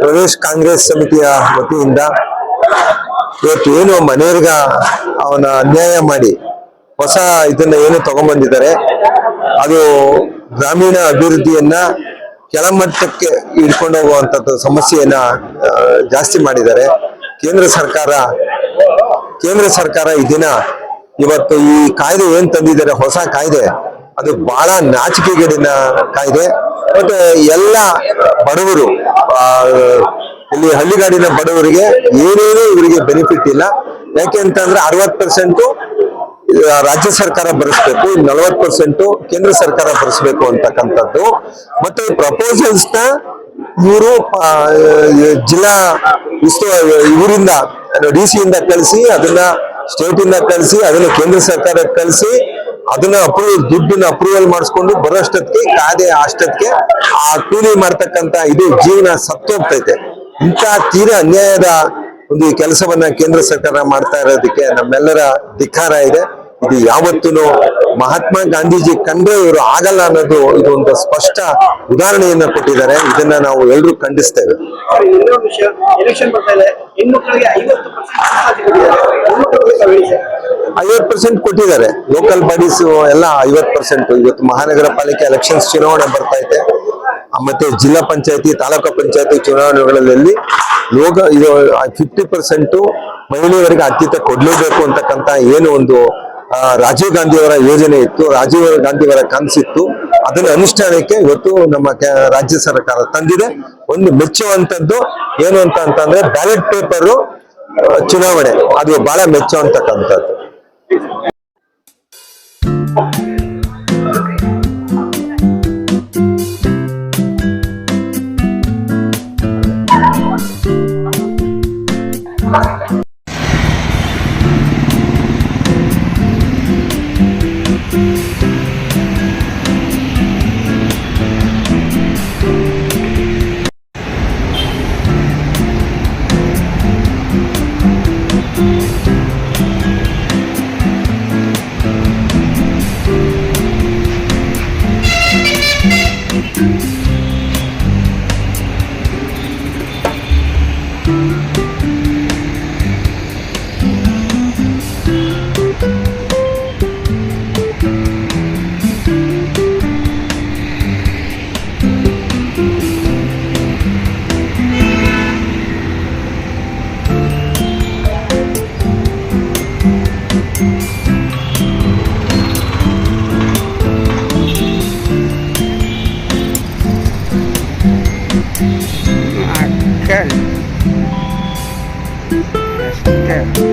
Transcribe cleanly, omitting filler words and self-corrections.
ಪ್ರದೇಶ್ ಕಾಂಗ್ರೆಸ್ ಸಮಿತಿಯ ವತಿಯಿಂದ ಇವತ್ತು ಏನು ಮನೆಯವ್ರಿಗ ಅವನ ಅನ್ಯಾಯ ಮಾಡಿ ಹೊಸ ಇದನ್ನ ಏನು ತಗೊಂಡ್ಬಂದಿದ್ದಾರೆ, ಅದು ಗ್ರಾಮೀಣ ಅಭಿವೃದ್ಧಿಯನ್ನ ಕೆಳಮಟ್ಟಕ್ಕೆ ಇಟ್ಕೊಂಡು ಹೋಗುವಂತದ್ದು ಸಮಸ್ಯೆಯನ್ನ ಜಾಸ್ತಿ ಮಾಡಿದ್ದಾರೆ. ಕೇಂದ್ರ ಸರ್ಕಾರ ಈ ದಿನ ಇವತ್ತು ಈ ಕಾಯ್ದೆ ಏನ್ ತಂದಿದ್ದಾರೆ, ಹೊಸ ಕಾಯ್ದೆ, ಅದು ಬಹಳ ನಾಚಿಕೆಗೇಡಿನ ಕಾಯ್ದೆ. ಮತ್ತೆ ಎಲ್ಲ ಬಡವರು, ಇಲ್ಲಿ ಹಳ್ಳಿಗಾಡಿನ ಬಡವರಿಗೆ ಏನೇನು ಇವರಿಗೆ ಬೆನಿಫಿಟ್ ಇಲ್ಲ. ಯಾಕೆ ಅಂತಂದ್ರೆ 60% ರಾಜ್ಯ ಸರ್ಕಾರ ಭರಿಸ್ಬೇಕು, 40% ಕೇಂದ್ರ ಸರ್ಕಾರ ಭರಿಸ್ಬೇಕು ಅಂತಕ್ಕಂಥದ್ದು. ಮತ್ತೆ ಪ್ರಪೋಸಲ್ಸ್ ನ ಇವರು ಜಿಲ್ಲಾ ಇವರಿಂದ DC ಇಂದ ಕಳಿಸಿ, ಅದನ್ನ ಸ್ಟೇಟ್ ಇಂದ ಕಳಿಸಿ, ಅದನ್ನ ಕೇಂದ್ರ ಸರ್ಕಾರಕ್ಕೆ ಕಳಿಸಿ, ಅದನ್ನ ದುಡ್ಡನ್ನ ಅಪ್ರೂವಲ್ ಮಾಡಿಸ್ಕೊಂಡು ಬರೋಷ್ಟೊತ್ತಿಗೆ ಕಾಯ್ದೆ ಅಷ್ಟೊತ್ತಿಗೆ ಆ ಕೂಲಿ ಮಾಡ್ತಕ್ಕಂತ ಇದು ಜೀವನ ಸತ್ತೋಗ್ತೈತೆ. ಇಂಥ ತೀರಾ ಅನ್ಯಾಯದ ಒಂದು ಕೆಲಸವನ್ನ ಕೇಂದ್ರ ಸರ್ಕಾರ ಮಾಡ್ತಾ ಇರೋದಕ್ಕೆ ನಮ್ಮೆಲ್ಲರ ಧಿಕ್ಕಾರ ಇದೆ. ಇದು ಯಾವತ್ತೂ ಮಹಾತ್ಮ ಗಾಂಧೀಜಿ ಕಂಡ್ರೆ ಇವರು ಆಗಲ್ಲ ಅನ್ನೋದು ಇದು ಒಂದು ಸ್ಪಷ್ಟ ಉದಾಹರಣೆಯನ್ನ ಕೊಟ್ಟಿದ್ದಾರೆ. ಇದನ್ನ ನಾವು ಎಲ್ಲರೂ ಖಂಡಿಸ್ತೇವೆ. ಎಲೆಕ್ಷನ್ ಬರ್ತಾ ಇದೆ, ಹೆಣ್ಮಕ್ಳಿಗೆ 50% ಕೊಟ್ಟಿದ್ದಾರೆ. ಲೋಕಲ್ ಬಾಡೀಸ್ ಎಲ್ಲ 50%. ಇವತ್ತು ಮಹಾನಗರ ಪಾಲಿಕೆ ಎಲೆಕ್ಷನ್ಸ್ ಚುನಾವಣೆ ಬರ್ತಾ ಇದೆ, ಮತ್ತೆ ಜಿಲ್ಲಾ ಪಂಚಾಯತಿ, ತಾಲೂಕು ಪಂಚಾಯತಿ ಚುನಾವಣೆಗಳಲ್ಲಿ ಇದು 50% ಮಹಿಳೆಯರಿಗೆ ಆದ್ಯತೆ ಕೊಡ್ಲೇಬೇಕು ಅಂತಕ್ಕಂತ ಏನು ಒಂದು ರಾಜೀವ್ ಗಾಂಧಿಯವರ ಯೋಜನೆ ಇತ್ತು, ರಾಜೀವ್ ಗಾಂಧಿಯವರ ಕನಸಿತ್ತು. ಅದನ್ನ ಅನುಷ್ಠಾನಕ್ಕೆ ಇವತ್ತು ನಮ್ಮ ರಾಜ್ಯ ಸರ್ಕಾರ ತಂದಿದೆ. ಒಂದು ಮೆಚ್ಚುವಂತದ್ದು ಏನು ಅಂತಂದ್ರೆ ಬ್ಯಾಲೆಟ್ ಪೇಪರ್ ಚುನಾವಣೆ, ಅದು ಬಹಳ ಮೆಚ್ಚುವಂತಕ್ಕಂಥದ್ದು. Okay.